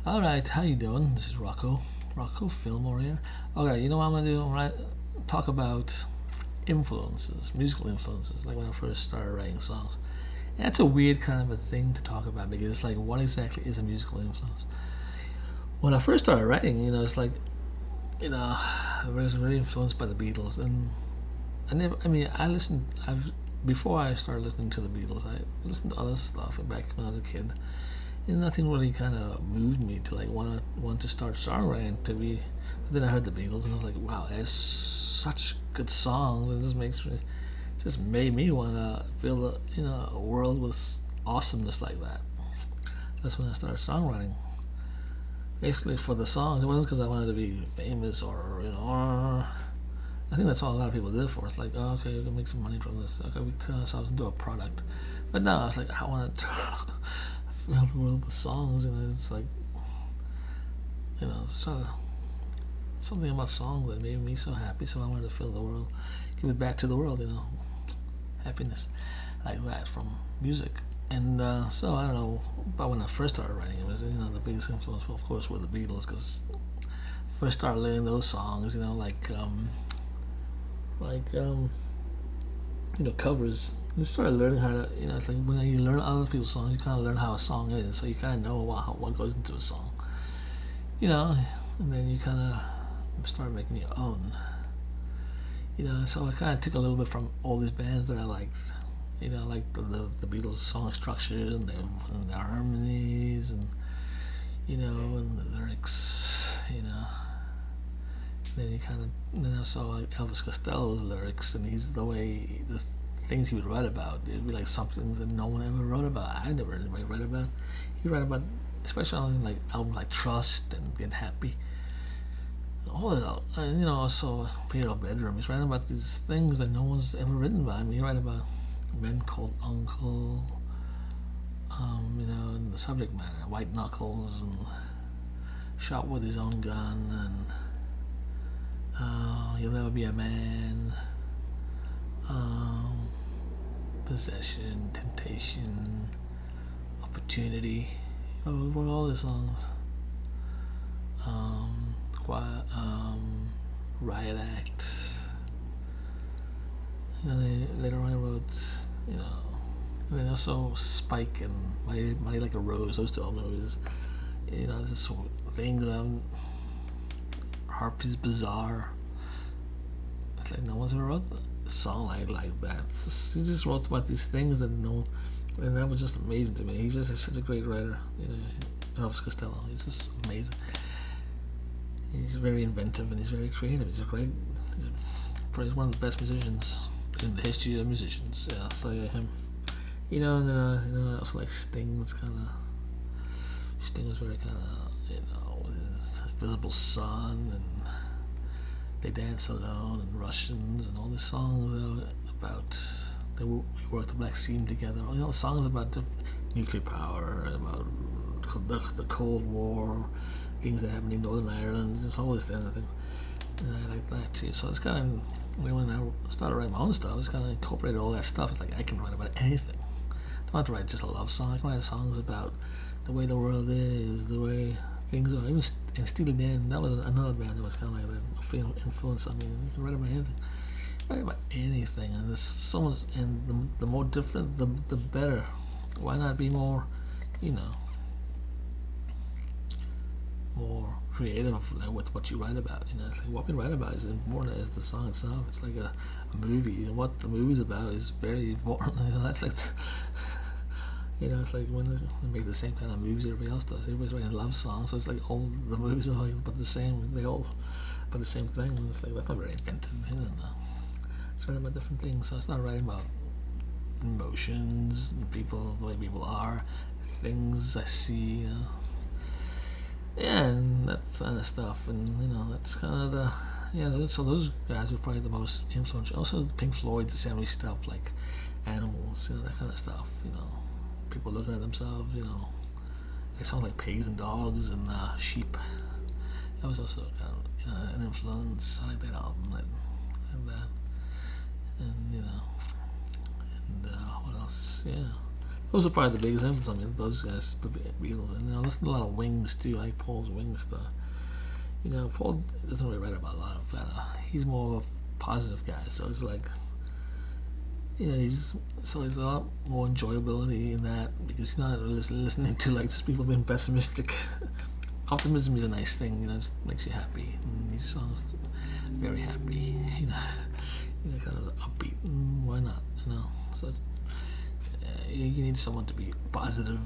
All right, how you doing? This is Rocco Fillmore here. Okay, you know what I'm gonna do? Right, talk about influences, musical influences. Like when I first started writing songs. And that's a weird kind of a thing to talk about because it's like, what exactly is a musical influence? When I first started writing, it's like, I was very influenced by the Beatles, and I listened. Before I started listening to the Beatles, I listened to other stuff back when I was a kid. And nothing really kind of moved me to like want to start songwriting to be. But then I heard the Beatles and I was like, wow, there's such good songs, and this made me want to feel a world with awesomeness like that. That's when I started songwriting. Basically for the songs, it wasn't because I wanted to be famous or I think that's all a lot of people did for. It's like, oh, okay, we can make some money from this. Okay, we turn ourselves into a product. But no, I was like, I want to fill the world with songs, and it's like, it's sort of something about songs that made me so happy. So I wanted to fill the world, give it back to the world, happiness like that from music. And so I don't know, but when I first started writing, it was the biggest influence, of course, were the Beatles, because first started learning those songs, like covers. You started learning how to, it's like when you learn other people's songs, you kind of learn how a song is, so you kind of know what goes into a song, and then you kind of start making your own. So I kind of took a little bit from all these bands that I liked, like the Beatles song structure and their harmonies and the lyrics, then you kind of then I saw like Elvis Costello's lyrics, and he's the way the things he would write about. It'd be like something that no one ever wrote about. I never really read about. He write about, especially on like albums like Trust and Get Happy. All this out, and also Peter Bedroom. He's writing about these things that no one's ever written about. I mean, he write about Men Called Uncle, and the subject matter, White Knuckles, and Shot with His Own Gun, and You'll Never Be a Man, um, Possession, Temptation, Opportunity. Wrote all the songs. Quiet, Riot Act. Later on I wrote, and then also Spike and My Like a Rose. Those two albums, this sort of things. Harpy's Bazaar. It's like no one's ever wrote a song like that. He just wrote about these things that and that was just amazing to me. He's just such a great writer, Elvis Costello. He's just amazing. He's very inventive and he's very creative. He's one of the best musicians in the history of musicians. Yeah, so yeah, him. And then I also like Sting's kind of. Sting was very kind of with his Invisible Sun and They Dance Alone and Russians and all these songs about we worked the Black Scene together. Songs about nuclear power, about the Cold War, things that happened in Northern Ireland, just all this kind of thing. And I like that too. So it's kind of when I started writing my own stuff, it's kind of incorporated all that stuff. It's like I can write about anything. I don't have to write just a love song. I can write songs about the way the world is, the way things are. Even and Steely Dan, that was another band that was kind of like that influence. I mean, you can write about anything. Write about anything, and there's so much. And the more different, the better. Why not be more, more creative with what you write about? It's like what we write about is important as the song itself. It's like a movie, and what the movie's about is very important. That's like. It's like when they make the same kind of movies everybody else does. Everybody's writing love songs, so it's like all the movies are like but the same. They all but the same thing. And it's like that's not very inventive. It's writing about different things. So it's not writing about emotions and people, the way people are, things I see. Yeah, and that kind of stuff. And that's kind of the so those guys were probably the most influential. Also, Pink Floyd's assembly stuff like Animals, that kind of stuff. People looking at themselves, like songs like Pigs and Dogs and Sheep. That was also kind of an influence. I like that album and that, and and what else? Yeah, Those are probably the biggest influence on me. Those guys, the Beatles, and I listen to a lot of Wings too. I like Paul's Wings stuff. Paul doesn't really write about a lot of. He's more of a positive guy, so it's like, he's a lot more enjoyability in that because he's not listening to like just people being pessimistic. Optimism is a nice thing, it makes you happy. And these songs, very happy, kind of upbeat. Why not? So you need someone to be positive,